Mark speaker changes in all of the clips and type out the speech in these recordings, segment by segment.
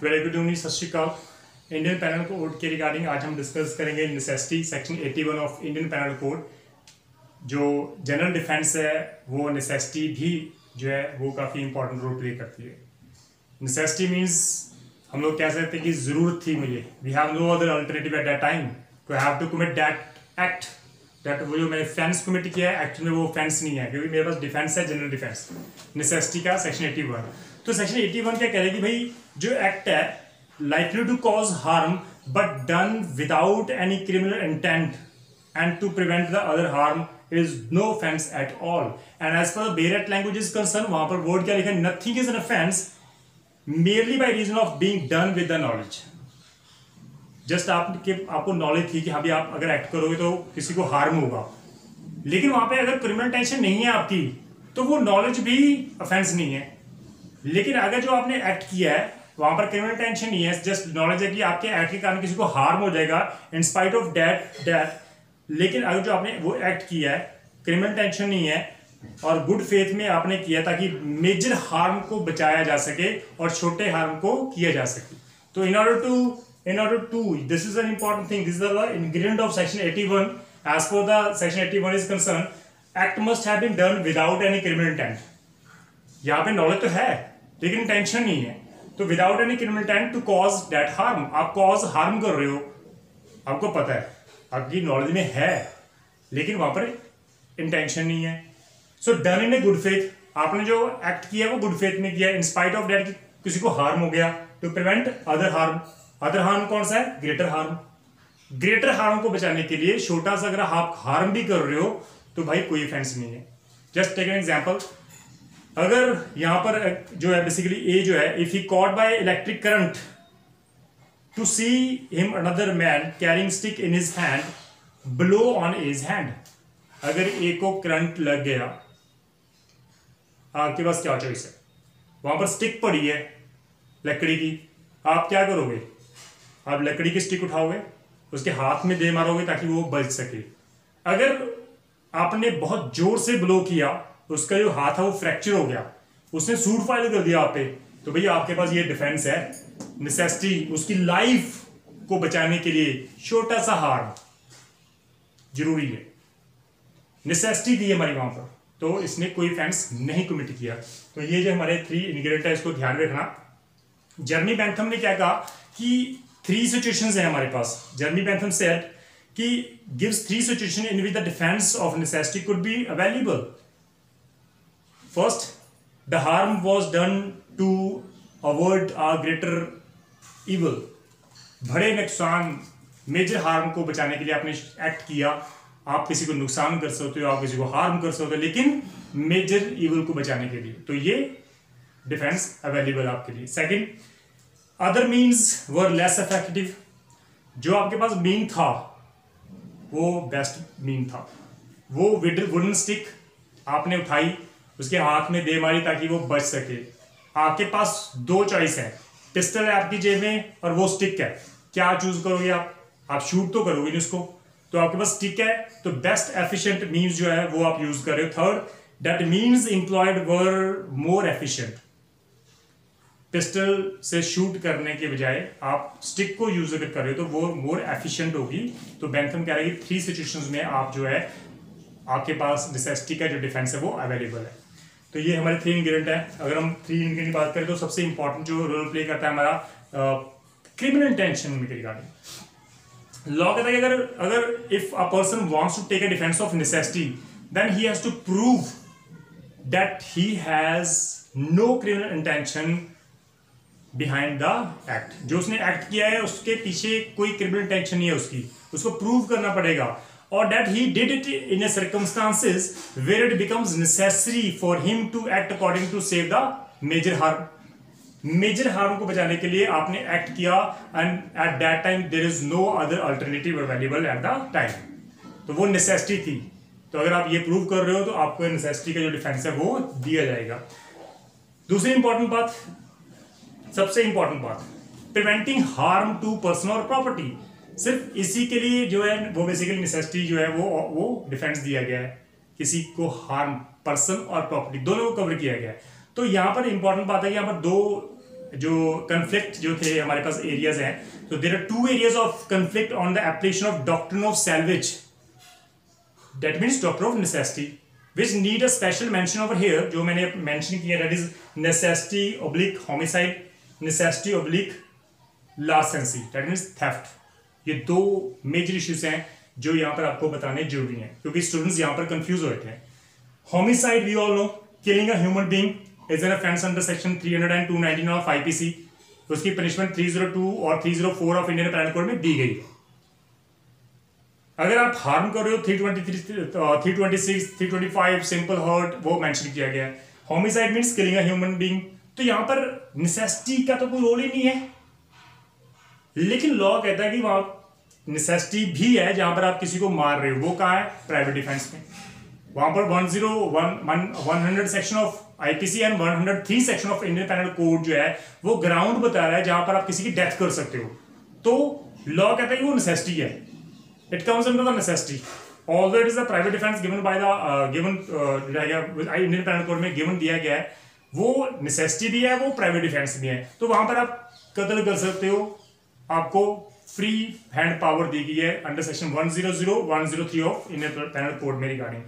Speaker 1: Very good evening, सत श्रीकाल। Indian panel code के regarding आज हम डिस्कस करेंगे necessity section 81 of Indian panel code. जो जनरल डिफेंस है वो नेसेसिटी भी जो है वो काफ़ी इंपॉर्टेंट रोल प्ले करती है। नेसेसिटी मीन्स हम लोग कह सकते हैं कि ज़रूरत थी मुझे, we have no other alternative at that time to have to commit that act. That वो जो मैंने फेंस कमिट किया है एक्चुअली वो फेंस नहीं है, क्योंकि मेरे पास डिफेंस है, जनरल डिफेंस नेसेसिटी का सेक्शन 81। तो सेक्शन 81 क्या कह रहे हैं कि भाई जो एक्ट है likely to cause harm but done without any criminal intent and to prevent the other harm is no offense at all. And as far as the Bayer Act language is concerned, वहां पर word क्या लिखा है, nothing is an offense merely by reason of being done with the knowledge. Just आपको knowledge थी कि हाँ भी आप अगर एक्ट करोगे तो किसी को हार्म होगा, लेकिन वहां पे अगर क्रिमिनल टेंशन नहीं है आपकी तो वो नॉलेज भी ऑफेंस नहीं है। लेकिन अगर जो आपने एक्ट किया है वहां पर क्रिमिनल टेंशन नहीं है, जस्ट नॉलेज है कि आपके एक्ट के कारण किसी को हार्म हो जाएगा इन स्पाइट ऑफ डेथ। लेकिन अगर जो आपने वो एक्ट किया है क्रिमिनल टेंशन नहीं है और गुड फेथ में आपने किया ताकि मेजर हार्म को बचाया जा सके और छोटे हार्म को किया जा सके। तो in order to this is an important thing, this is the ingredient of section 81। As per the section 81 is concern, act must have been done without any criminal intent. यहाँ पे नॉलेज तो है लेकिन इंटेंशन नहीं है, तो without any criminal intent to cause that harm. आप cause harm कर रहे हो, आपको पता है, आपकी नॉलेज में है, लेकिन वहां पर इंटेंशन नहीं है। So done in a good faith, आपने जो एक्ट किया वो गुड फेथ में किया इन स्पाइट ऑफ दैट किसी को हार्म हो गया, to prevent other harm. Other harm कौन सा है? Greater harm. ग्रेटर हार्म को बचाने के लिए छोटा सा अगर आप हार्म भी कर रहे हो तो भाई कोई ऑफेंस नहीं है। जस्ट टेक एन एग्जाम्पल, अगर यहां पर जो है बेसिकली ए जो है, if he caught by electric current to see him another man carrying stick in his hand blow on his hand. अगर ए को करंट लग गया, आपके पास क्या चॉइस है? वहां पर स्टिक पड़ी है लकड़ी की, आप क्या करोगे? आप लकड़ी की स्टिक उठाओगे, उसके हाथ में दे मारोगे ताकि वो बच सके। अगर आपने बहुत जोर से ब्लो किया, उसका जो हाथ है वो फ्रैक्चर हो गया, उसने सूट फाइल कर दिया आप पे, तो भैया आपके पास ये डिफेंस है, नेसेसिटी, उसकी लाइफ को बचाने के लिए छोटा सा हार्म जरूरी है, नेसेसिटी दी है हमारी वहां पर, तो इसने कोई ऑफेंस नहीं कमिट किया। तो ये जो हमारे 3 इंग्रेडिएंट है इसको ध्यान रखना। जर्मी बेंथम ने क्या कहा कि 3 सिचुएशंस है हमारे पास। जर्मी बेंथम सेड कि gives 3 situation in which the defence of necessity could be available. First, the harm was done to avoid a greater evil. बड़े नुकसान, मेजर हार्म को बचाने के लिए आपने एक्ट किया। आप किसी को नुकसान कर सकते हो, आप किसी को हार्म कर सकते हो, लेकिन मेजर इवल को बचाने के लिए, तो ये डिफेंस अवेलेबल आपके लिए। सेकंड, अदर मीन्स वर लेस इफेक्टिव। जो आपके पास मीन था वो बेस्ट मीन था। वो वुडन स्टिक आपने उठाई, उसके हाथ में दे मारी ताकि वो बच सके। आपके पास 2 चॉइस है, पिस्टल है आपकी जेब में और वो स्टिक है, क्या चूज करोगे आप शूट तो करोगे नहीं उसको, तो आपके पास स्टिक है, तो बेस्ट एफिशिएंट मीन्स जो है वो आप यूज कर रहे हो। Third, that means employed were more efficient. Pistol से शूट करने के बजाय आप स्टिक को यूज अगर कर रहे हो तो वो मोर एफिशिएंट होगी। तो बेंथम कह रहा है कि 3 सिचुएशंस में आप जो है आपके पास नेसेसिटी का जो डिफेंस है वो अवेलेबल है। तो ये हमारे 3 इंग्रेडिएंट है। अगर हम 3 इंग्रेडिएंट की बात करें तो सबसे इंपॉर्टेंट जो रोल प्ले करता है हमारा क्रिमिनल इंटेंशन के रिगार्डिंग। लॉ कहता है कि अगर if a person wants to take a defence of necessity then he has to prove that he has no criminal intention behind the act. जो उसने एक्ट किया है उसके पीछे कोई क्रिमिनल इंटेंशन नहीं है उसकी, उसको प्रूव करना पड़ेगा। Or that he did it in a circumstances where it becomes necessary for him to act according to save the major harm. Major harm को बचाने के लिए आपने एक्ट किया and at that time there is no other alternative available at the time. तो वो necessity थी। तो अगर आप ये प्रूव कर रहे हो तो आपको necessity का जो डिफेंस है वो दिया जाएगा। दूसरी इंपॉर्टेंट बात, सबसे इंपॉर्टेंट बात, प्रिवेंटिंग हार्म टू पर्सन और प्रॉपर्टी। सिर्फ इसी के लिए जो है वो बेसिकली नेसेसिटी जो है वो डिफेंस दिया गया है, किसी को हार्म पर्सन और प्रॉपर्टी दोनों को कवर किया गया है। तो यहाँ पर इंपॉर्टेंट बात है कि यहाँ पर 2 जो कन्फ्लिक्ट जो थे हमारे पास एरियाज हैं, तो there are 2 areas of conflict on the application of doctrine of salvage, that means doctrine of necessity, which need a special mention over here, जो मैंने mention किया, that is necessity oblique homicide, necessity oblique larceny, that means theft। ये 2 major issues हैं जो यहाँ पर आपको बताने जरूरी हैं, क्योंकि स्टूडेंट्स यहाँ पर कंफ्यूज होते हैं। Homicide we all know, killing a human being is an offence under section 300 and 219 of IPC. उसकी पनिशमेंट 302 और 304 ऑफ इंडियन पेनल कोड में दी गई है। अगर आप हार्म कर रहे हो 323, 326, 325 सिंपल हर्ट, वो मेंशन किया गया है। Homicide means killing a human being, तो यहां पर नेसेसिटी का तो कोई रोल ही नहीं है, लेकिन लॉ कहता है कि वहां नेसेसिटी भी है जहां पर आप किसी को मार रहे हो। वो कहां है? प्राइवेट डिफेंस में। वहां पर 100 section of IPC and 103 section of Indian penal code जो है वो ग्राउंड बता रहा है जहां पर आप किसी की डेथ कर सकते हो। तो लॉ कहता है कि वो नेसेसिटी है, it comes under the necessity, although it is a private defense given by the Indian Penal Code में given दिया गया है, वो necessity भी है, वो private defense भी है। तो वहां पर आप कत्ल कर सकते हो, आपको फ्री हैंड पावर दी गई है under section 100, 103 of Indian penal code में रिगार्डिंग।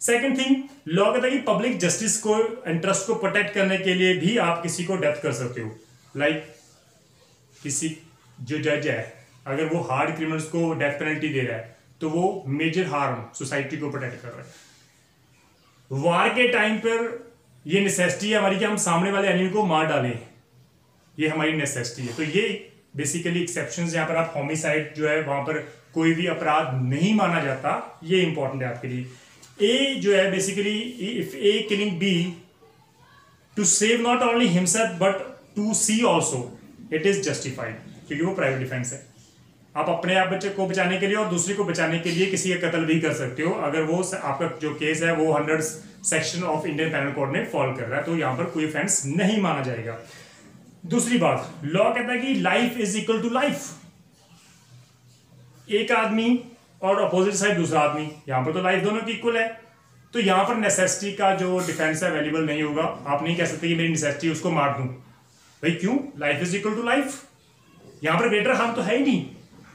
Speaker 1: सेकंड थिंग, लॉ कहता है कि पब्लिक जस्टिस को इंटरेस्ट को प्रोटेक्ट करने के लिए भी आप किसी को डेथ कर सकते हो। लाइक किसी जो जज है, अगर वो हार्ड क्रिमिनल्स को डेथ पेनल्टी दे रहा है तो वो मेजर हार्म सोसाइटी को प्रोटेक्ट कर रहा है। वार के टाइम पर ये नेसेसिटी है हमारी कि हम सामने वाले एनिमी को मार डालें, ये हमारी नेसेसिटी है। तो ये बेसिकली एक्सेप्शंस, जहां पर आप होमिसाइड जो है वहां पर कोई भी अपराध नहीं माना जाता, ये इंपॉर्टेंट है आपके लिए। ए जो है basically if a killing be to save not only himself but to C also, it is justified, क्योंकि वो प्राइवेट डिफेंस है। आप अपने आप बच्चे को बचाने के लिए और दूसरे को बचाने के लिए किसी का कत्ल भी कर सकते हो, अगर वो आपका जो केस है वो 100 section of Indian penal code में फॉल कर रहा है, तो यहां पर कोई ऑफेंस नहीं माना जाएगा। दूसरी बात, लॉ कहता है कि life is equal to life. एक आदमी और अपोजिट साइड दूसरा आदमी, यहां पर तो लाइफ दोनों की इक्वल है, तो यहां पर नेसेसिटी का जो डिफेंस है अवेलेबल नहीं होगा। आप नहीं कह सकते कि मेरी नेसेसिटी उसको मार दूं, भाई क्यों? Life is equal to life, यहां पर ग्रेटर हार्म तो है ही नहीं।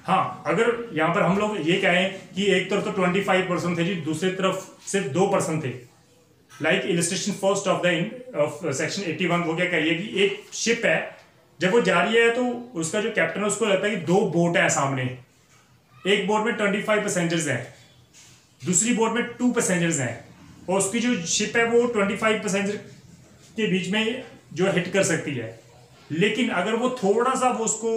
Speaker 1: हाँ, अगर यहां पर हम लोग ये कहें कि एक तरफ तो 25% थे जी, दूसरी तरफ सिर्फ 2% थे, like illustration first of the section 81, वो क्या करिए कि एक शिप है, जब वो जा रही है तो उसका जो कैप्टन है उसको लगता है कि 2 बोट है सामने, एक बोट में 25 पैसेंजर्स हैं, दूसरी बोट में 2 पैसेंजर्स हैं, और उसकी जो शिप है वो 25 पैसेंजर के बीच में जो हिट कर सकती है। लेकिन अगर वो थोड़ा सा वो उसको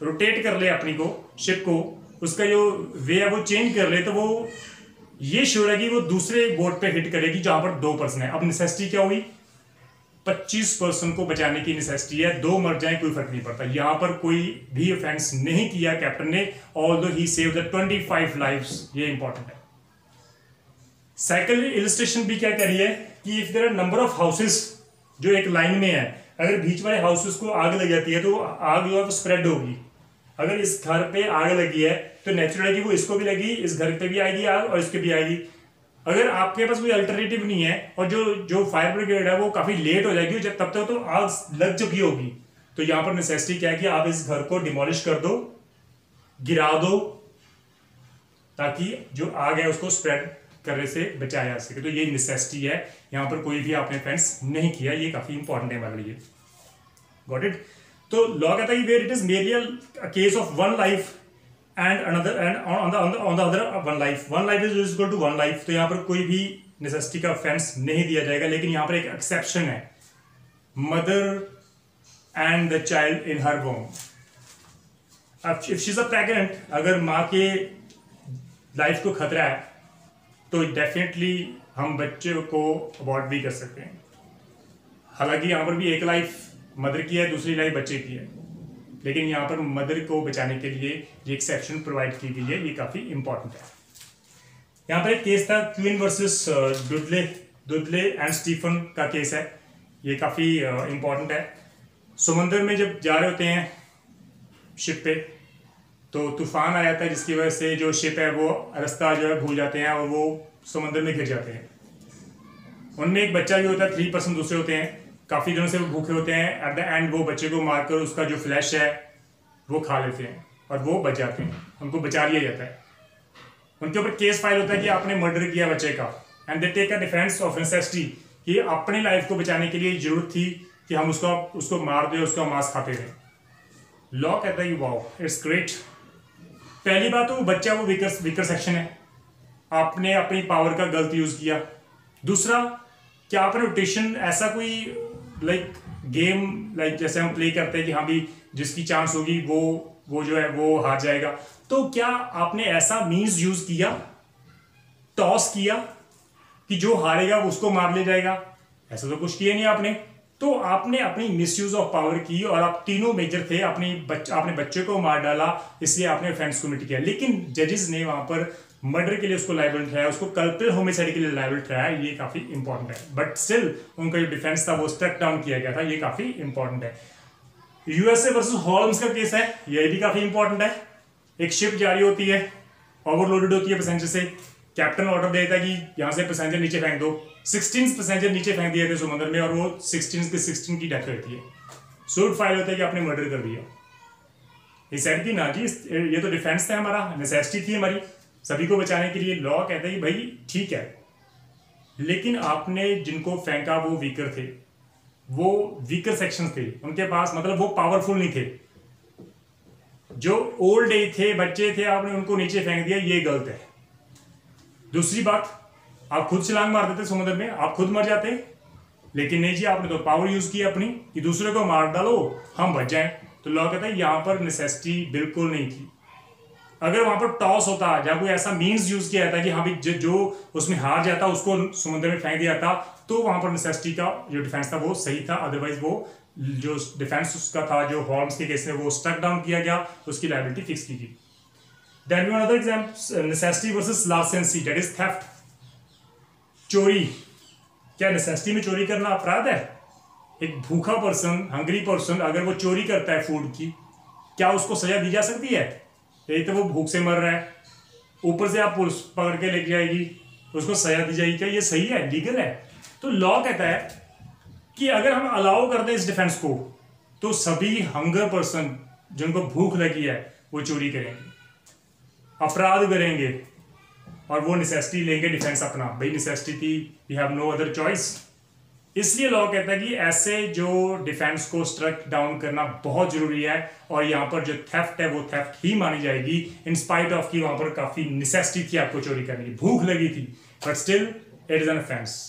Speaker 1: रोटेट कर ले अपनी को, शिप को, उसका जो वे है वो चेंज कर ले, तो वो ये श्योर है कि वो दूसरे बोट पे हिट करेगी जहां पर 2% है। अब नेसेसिटी क्या हुई? 25% को बचाने की नेसेसिटी है, 2 मर जाए कोई फर्क नहीं पड़ता। यहां पर कोई भी ऑफेंस नहीं किया कैप्टन ने, although he saved the 25 lives, ये इंपॉर्टेंट है। सेकंड इलस्ट्रेशन भी क्या कह रही है कि if there are number of houses जो एक लाइन में है, अगर बीच वाले हाउसेस को आग लग जाती है तो आग जो है वो स्प्रेड होगी। अगर इस घर पे आग लगी है तो नेचुरल है कि वो इसको भी लगी, इस घर पे भी आएगी आग और इसके भी आएगी। अगर आपके पास कोई अल्टरनेटिव नहीं है और जो फायर ब्रिगेड है वो काफी लेट हो जाएगी, जब तब तक तो आग लग चुकी होगी, तो यहां पर नेसेसिटी क्या है कि आप इस घर को डिमोलिश कर दो, गिरा दो, ताकि जो आग है उसको स्प्रेड करने से बचाया जा सके। तो ये नेसेसिटी है, यहां पर कोई भी आपने ऑफेंस नहीं किया, ये काफी इंपॉर्टेंट है हमारे लिए। Got it? तो लॉ कहता है कि where it is merely case of 1 life and another and on the other 1 life, 1 life is equal to 1 life, तो यहां पर कोई भी नेसेसिटी का ऑफेंस नहीं दिया जाएगा। लेकिन यहां पर एक एक्सेप्शन है, mother and the child in her womb. If she is a pregnant, अगर माँ के लाइफ को खतरा है तो डेफिनेटली हम बच्चे को अबॉर्ट भी कर सकते हैं। हालांकि यहाँ पर भी एक लाइफ मदर की है, दूसरी लाइफ बच्चे की है, लेकिन यहाँ पर मदर को बचाने के लिए ये एक्सेप्शन प्रोवाइड की गई है, ये काफ़ी इंपॉर्टेंट है। यहाँ पर एक केस था क्वीन वर्सेस दुदले एंड स्टीफन का केस है, ये काफ़ी इंपॉर्टेंट है। समंदर में जब जा रहे होते हैं शिप पे, तो तूफान आ जाता है जिसकी वजह से जो शिप है वो रास्ता जो है भूल जाते हैं और वो समंदर में गिर जाते हैं। उनमें एक बच्चा भी होता है, 3% दूसरे होते हैं, काफ़ी दिनों से वो भूखे होते हैं, एट द एंड वो बच्चे को मारकर उसका जो फ्लैश है वो खा लेते हैं और वो बच जाते हैं, उनको बचा लिया जाता है। उनके ऊपर केस फाइल होता है कि आपने मर्डर किया बच्चे का, and they take a defence of necessity कि अपनी लाइफ को बचाने के लिए जरूरत थी कि हम उसको मार दें, उसका मांस खाते रहे। लॉ कहता है कि वाओ इट्स ग्रेट। पहली बात तो बच्चा वो वीकर सेक्शन है, आपने अपनी पावर का गलत यूज किया। दूसरा, क्या आपने रोटेशन ऐसा कोई लाइक गेम लाइक जैसे हम प्ले करते हैं कि हाँ भी जिसकी चांस होगी वो जो है वो हार जाएगा, तो क्या आपने ऐसा मीन्स यूज किया, टॉस किया कि जो हारेगा वो उसको मार ले जाएगा? ऐसा तो कुछ किया नहीं आपने। तो आपने अपनी मिसयूज ऑफ पावर की और आप तीनों मेजर थे, आपने बच्चे को मार डाला, इसलिए आपने ऑफेंस कमिट किया। लेकिन जजेस ने वहां पर मर्डर के लिए उसको लायबल ठहराया, उसको कल्प्रिट होमिसाइड के लिए लायबल ठहराया, ये काफी इंपॉर्टेंट है। बट स्टिल उनका जो डिफेंस था वो स्ट्रक डाउन किया गया था, ये काफी इंपॉर्टेंट है। यूएसए वर्सेस हॉल्म्स का केस है, ये भी काफी इंपॉर्टेंट है। एक शिप जारी होती है, ओवरलोडेड होती है पैसेंजर से, कैप्टन ऑर्डर देता है कि यहां से पैसेंजर नीचे फेंक दो। 16 पैसेंजर नीचे फेंक दिए थे समुद्र में और वो 16 की डेथ रहती है। सूट फाइल होता है कि आपने मर्डर कर दिया। ये सेड की ना जी, ये तो डिफेंस था हमारा, नेसेसिटी थी हमारी सभी को बचाने के लिए। लॉ कहता है कि भाई ठीक है, लेकिन आपने जिनको फेंका वो वीकर थे, वो वीकर सेक्शन थे, उनके पास मतलब वो पावरफुल नहीं थे। जो ओल्ड एज थे, बच्चे थे, आपने उनको नीचे फेंक दिया, ये गलत है। दूसरी बात, आप खुद छलांग मार देते समुद्र में, आप खुद मर जाते, लेकिन नहीं जी, आपने तो पावर यूज की अपनी कि दूसरे को मार डालो हम बच जाएं। तो लॉ कहता है यहां पर नेसेसिटी बिल्कुल नहीं थी। अगर वहां पर टॉस होता या कोई ऐसा मीन्स यूज किया जाता कि हाँ भाई जो उसमें हार जाता उसको समुद्र में फेंक दिया था, तो वहां पर नेसेसिटी का जो डिफेंस था वो सही था। अदरवाइज वो जो डिफेंस उसका था जो हॉर्म्स के केस में वो स्ट्रक डाउन किया गया, उसकी लायबिलिटी फिक्स की गई। Then we have another example, necessity versus larceny, that is theft. चोरी, क्या नेसेसिटी में चोरी करना अपराध है? एक भूखा पर्सन, हंग्री पर्सन अगर वो चोरी करता है फूड की, क्या उसको सजा दी जा सकती है? यही तो वो भूख से मर रहा है, ऊपर से आप पुलिस पकड़ के लेके जाएगी, उसको सजा दी जाएगी, क्या ये सही है, लीगल है? तो लॉ कहता है कि अगर हम अलाउ कर दें इस डिफेंस को, तो सभी हंगर पर्सन जिनको भूख लगी है वो चोरी करेंगे, अपराध करेंगे और वो नेसेसिटी लेंगे डिफेंस अपना। भाई नेसेसिटी थी, we have no other choice. इसलिए लॉ कहता है कि ऐसे जो डिफेंस को स्ट्रक डाउन करना बहुत जरूरी है, और यहाँ पर जो थेफ्ट है वो थेफ्ट ही मानी जाएगी, इन स्पाइट ऑफ कि वहां पर काफी नेसेसिटी थी आपको चोरी करने की, भूख लगी थी, but still it is an offence.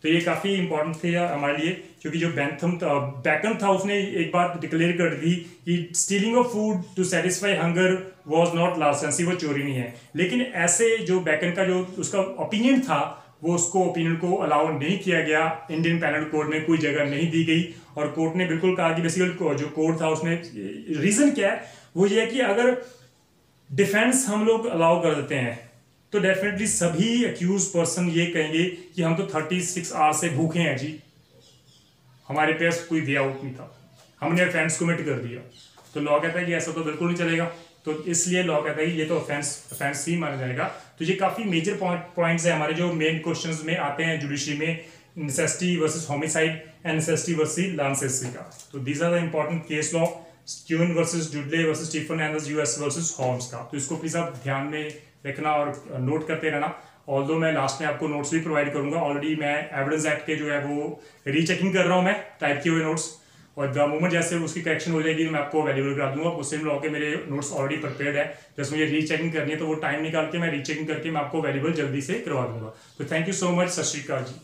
Speaker 1: तो ये काफी इंपॉर्टेंट थे हमारे लिए, क्योंकि जो बैकन था उसने एक बात डिक्लेयर कर दी कि stealing of food to satisfy hunger was not larceny, वो चोरी नहीं है। लेकिन ऐसे जो बैकन का जो उसका ओपिनियन था, वो उसको ओपिनियन को अलाउ नहीं किया गया, इंडियन पैनल कोड में कोई जगह नहीं दी गई, और कोर्ट ने बिल्कुल कहा कि बेसिकली जो कोड था उसमें रीजन क्या है, वो ये है कि अगर डिफेंस हम लोग अलाउ कर देते हैं तो डेफिनेटली सभी अक्यूज पर्सन ये कहेंगे कि हम तो 36 आवर से भूखे हैं जी, हमारे पास कोई वे आउट नहीं था, हमने ऑफेंस कमिट कर दिया। तो लॉ कहता है कि ऐसा तो बिल्कुल नहीं चलेगा, तो इसलिए लॉ कहता है कि ये तो ऑफेंस ही माना जाएगा। तो ये काफी मेजर पॉइंट्स है हमारे जो मेन क्वेश्चंस में आते हैं जुडिशरी में, necessity versus homicide and necessity versus larceny का। तो these are the important case law, स्ट्यून versus Dudley versus Stephen and US versus Holmes का। तो इसको प्लीज आप ध्यान में रखना और नोट करते रहना। ऑल्दो मैं लास्ट में आपको नोट्स भी प्रोवाइड करूंगा, ऑलरेडी मैं एविडेंस एक्ट के जो है वो रीचेकिंग कर रहा हूं, मैं टाइप किए हुए नोट्स, और द मोमेंट जैसे उसकी करेक्शन हो जाएगी मैं आपको अवेलेबल करा दूंगा। मुस्लिम लॉ के मेरे नोट्स ऑलरेडी प्रिपेयर्ड है, जैसे मुझे रीचेकिंग करनी है तो वो टाइम निकाल के मैं रीचेकिंग करके मैं आपको अवेलेबल जल्दी से करवा दूंगा। तो थैंक यू सो मच, सत श्री अकाल जी।